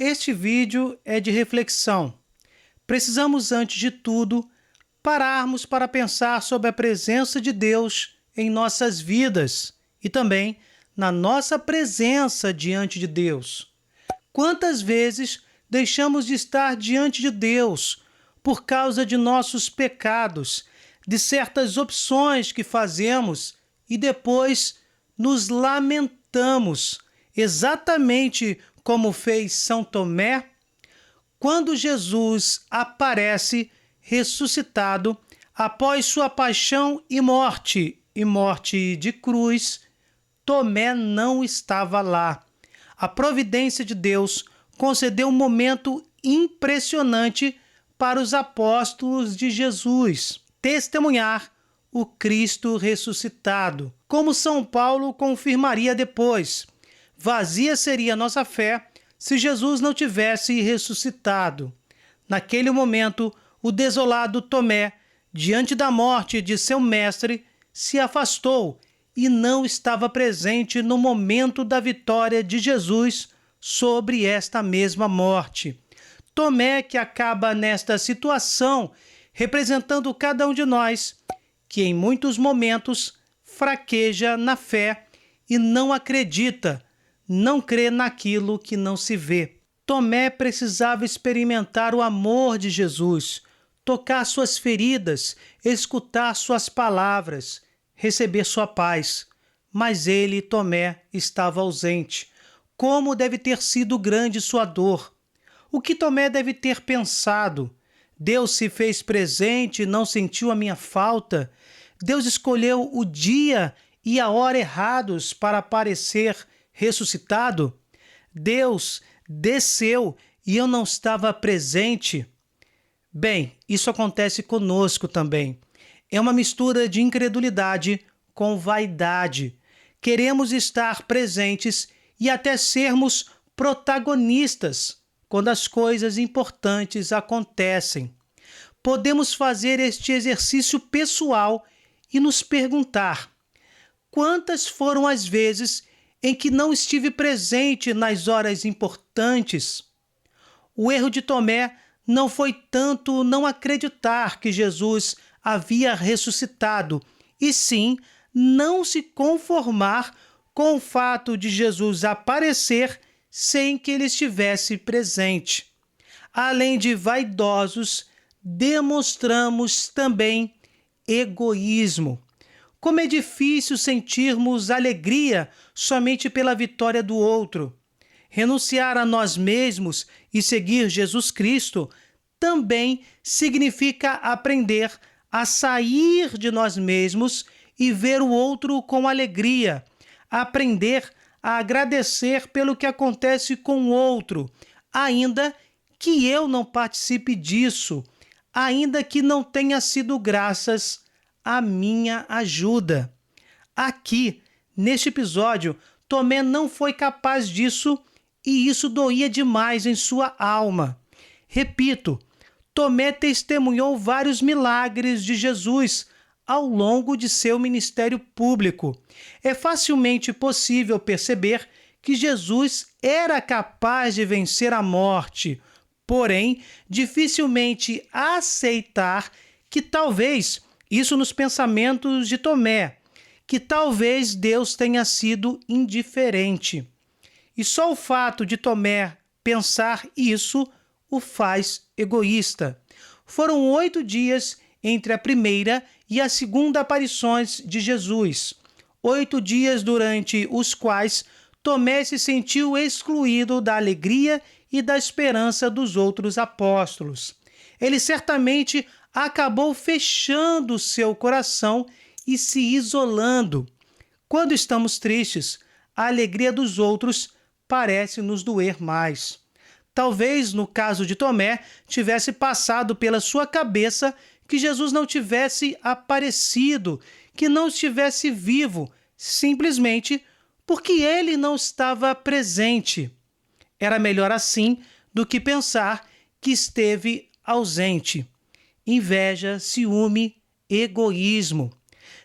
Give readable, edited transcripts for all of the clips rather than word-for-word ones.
Este vídeo é de reflexão. Precisamos, antes de tudo, pararmos para pensar sobre a presença de Deus em nossas vidas e também na nossa presença diante de Deus. Quantas vezes deixamos de estar diante de Deus por causa de nossos pecados, de certas opções que fazemos e depois nos lamentamos, exatamente como fez São Tomé? Quando Jesus aparece ressuscitado após sua paixão e morte de cruz, Tomé não estava lá. A providência de Deus concedeu um momento impressionante para os apóstolos de Jesus testemunhar o Cristo ressuscitado. Como São Paulo confirmaria depois, vazia seria nossa fé se Jesus não tivesse ressuscitado. Naquele momento, o desolado Tomé, diante da morte de seu mestre, se afastou e não estava presente no momento da vitória de Jesus sobre esta mesma morte. Tomé, que acaba nesta situação, representando cada um de nós, que em muitos momentos fraqueja na fé e não acredita, não crê naquilo que não se vê. Tomé precisava experimentar o amor de Jesus, tocar suas feridas, escutar suas palavras, receber sua paz. Mas ele, Tomé, estava ausente. Como deve ter sido grande sua dor? O que Tomé deve ter pensado? Deus se fez presente e não sentiu a minha falta? Deus escolheu o dia e a hora errados para aparecer ressuscitado? Deus desceu e eu não estava presente? Bem, isso acontece conosco também. É uma mistura de incredulidade com vaidade. Queremos estar presentes e até sermos protagonistas quando as coisas importantes acontecem. Podemos fazer este exercício pessoal e nos perguntar: quantas foram as vezes em que não estive presente nas horas importantes? O erro de Tomé não foi tanto não acreditar que Jesus havia ressuscitado, e sim não se conformar com o fato de Jesus aparecer sem que ele estivesse presente. Além de vaidosos, demonstramos também egoísmo. Como é difícil sentirmos alegria somente pela vitória do outro. Renunciar a nós mesmos e seguir Jesus Cristo também significa aprender a sair de nós mesmos e ver o outro com alegria, aprender a agradecer pelo que acontece com o outro, ainda que eu não participe disso, ainda que não tenha sido graças à minha ajuda. Aqui, neste episódio, Tomé não foi capaz disso e isso doía demais em sua alma. Repito, Tomé testemunhou vários milagres de Jesus ao longo de seu ministério público. É facilmente possível perceber que Jesus era capaz de vencer a morte, porém, dificilmente aceitar que talvez, isso nos pensamentos de Tomé, que talvez Deus tenha sido indiferente. E só o fato de Tomé pensar isso o faz egoísta. Foram 8 dias entre a primeira e a segunda aparições de Jesus. 8 dias durante os quais Tomé se sentiu excluído da alegria e da esperança dos outros apóstolos. Ele certamente acabou fechando seu coração e se isolando. Quando estamos tristes, a alegria dos outros parece nos doer mais. Talvez, no caso de Tomé, tivesse passado pela sua cabeça que Jesus não tivesse aparecido, que não estivesse vivo, simplesmente porque ele não estava presente. Era melhor assim do que pensar que esteve ausente. Inveja, ciúme, egoísmo.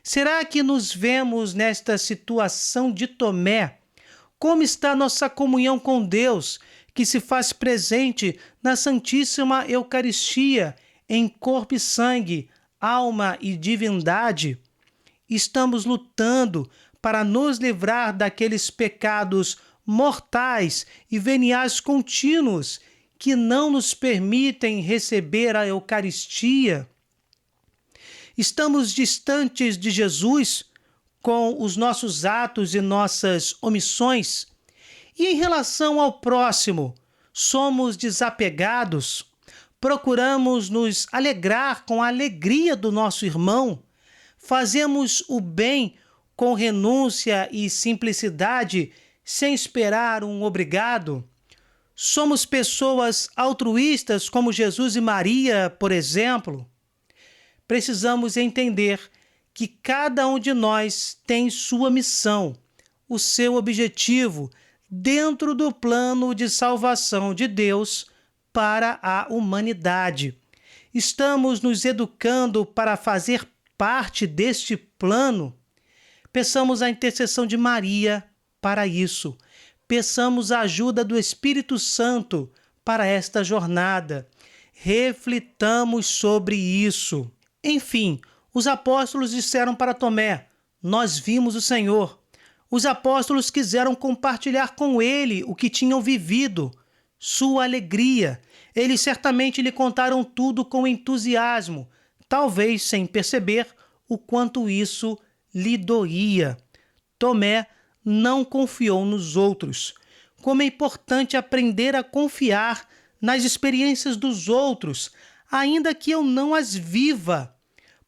Será que nos vemos nesta situação de Tomé? Como está nossa comunhão com Deus? que se faz presente na Santíssima Eucaristia, em corpo e sangue, alma e divindade, estamos lutando para nos livrar daqueles pecados mortais e veniais contínuos que não nos permitem receber a Eucaristia. Estamos distantes de Jesus com os nossos atos e nossas omissões. E em relação ao próximo, somos desapegados? Procuramos nos alegrar com a alegria do nosso irmão? Fazemos o bem com renúncia e simplicidade, sem esperar um obrigado? Somos pessoas altruístas como Jesus e Maria, por exemplo? Precisamos entender que cada um de nós tem sua missão, o seu objetivo, dentro do plano de salvação de Deus para a humanidade. Estamos nos educando para fazer parte deste plano? Peçamos a intercessão de Maria para isso. Peçamos a ajuda do Espírito Santo para esta jornada. Reflitamos sobre isso. Enfim, os apóstolos disseram para Tomé: nós vimos o Senhor. Os apóstolos quiseram compartilhar com ele o que tinham vivido, sua alegria. Eles certamente lhe contaram tudo com entusiasmo, talvez sem perceber o quanto isso lhe doía. Tomé não confiou nos outros. Como é importante aprender a confiar nas experiências dos outros, ainda que eu não as viva.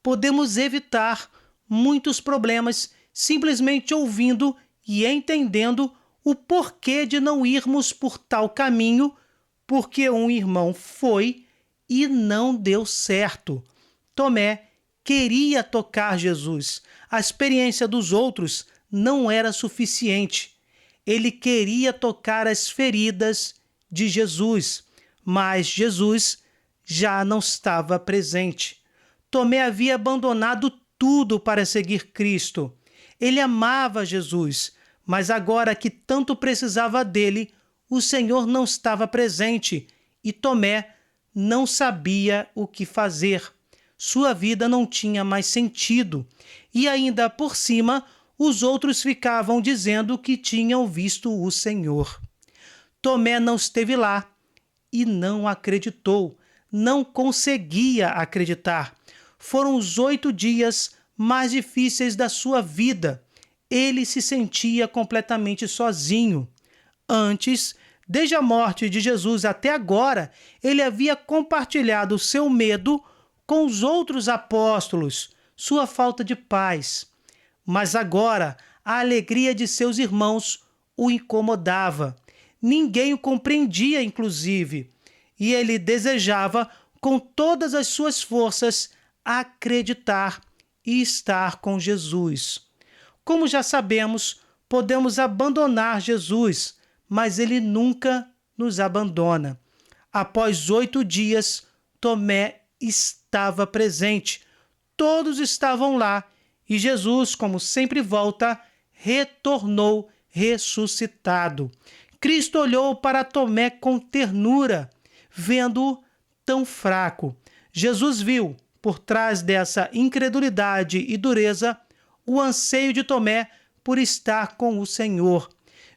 Podemos evitar muitos problemas simplesmente ouvindo e entendendo o porquê de não irmos por tal caminho, porque um irmão foi e não deu certo. Tomé queria tocar Jesus. A experiência dos outros não era suficiente. Ele queria tocar as feridas de Jesus, mas Jesus já não estava presente. Tomé havia abandonado tudo para seguir Cristo. Ele amava Jesus, mas agora que tanto precisava dele, o Senhor não estava presente e Tomé não sabia o que fazer. Sua vida não tinha mais sentido. E ainda por cima, os outros ficavam dizendo que tinham visto o Senhor. Tomé não esteve lá e não acreditou, não conseguia acreditar. Foram os 8 dias mais difíceis da sua vida. Ele se sentia completamente sozinho. Antes, desde a morte de Jesus até agora, ele havia compartilhado seu medo com os outros apóstolos, sua falta de paz. Mas agora, a alegria de seus irmãos o incomodava. Ninguém o compreendia, inclusive, e ele desejava, com todas as suas forças, acreditar e estar com Jesus. Como já sabemos, podemos abandonar Jesus, mas ele nunca nos abandona. Após 8 dias, Tomé estava presente. Todos estavam lá e Jesus, como sempre volta, retornou ressuscitado. Cristo olhou para Tomé com ternura, vendo-o tão fraco. Jesus viu, por trás dessa incredulidade e dureza, o anseio de Tomé por estar com o Senhor.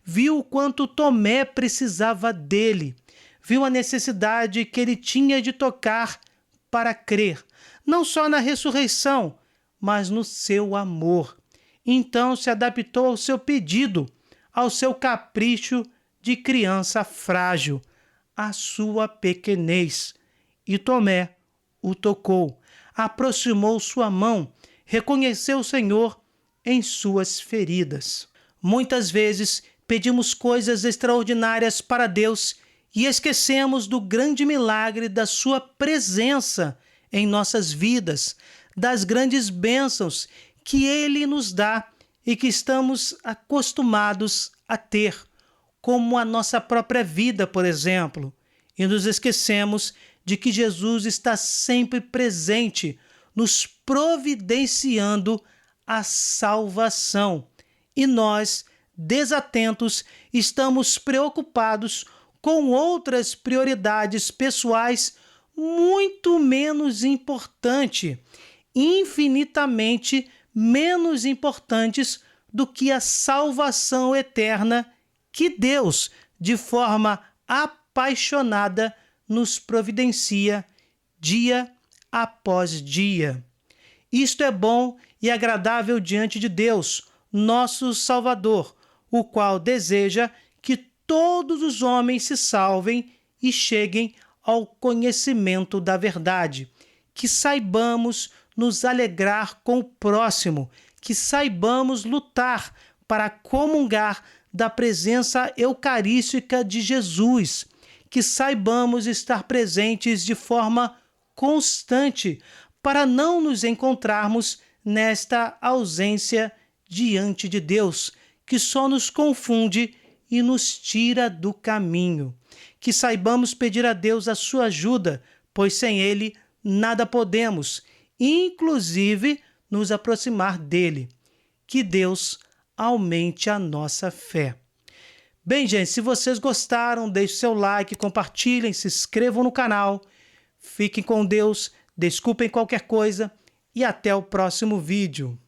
Viu o quanto Tomé precisava dele. Viu a necessidade que ele tinha de tocar para crer, não só na ressurreição, mas no seu amor. Então se adaptou ao seu pedido, ao seu capricho de criança frágil, à sua pequenez. E Tomé o tocou, aproximou sua mão, reconheceu o Senhor em suas feridas. Muitas vezes pedimos coisas extraordinárias para Deus e esquecemos do grande milagre da sua presença em nossas vidas, das grandes bênçãos que Ele nos dá e que estamos acostumados a ter, como a nossa própria vida, por exemplo. E nos esquecemos de que Jesus está sempre presente, nos providenciando a salvação. E nós, desatentos, estamos preocupados com outras prioridades pessoais muito menos importantes, infinitamente menos importantes do que a salvação eterna que Deus, de forma apaixonada, nos providencia dia após dia. Isto é bom e agradável diante de Deus, nosso Salvador, o qual deseja que todos os homens se salvem e cheguem ao conhecimento da verdade, que saibamos nos alegrar com o próximo, que saibamos lutar para comungar da presença eucarística de Jesus, que saibamos estar presentes de forma constante para não nos encontrarmos nesta ausência diante de Deus, que só nos confunde e nos tira do caminho. Que saibamos pedir a Deus a sua ajuda, pois sem Ele nada podemos, inclusive nos aproximar dele. Que Deus aumente a nossa fé. Bem, gente, se vocês gostaram, deixe seu like, compartilhem, se inscrevam no canal. Fiquem com Deus, desculpem qualquer coisa e até o próximo vídeo.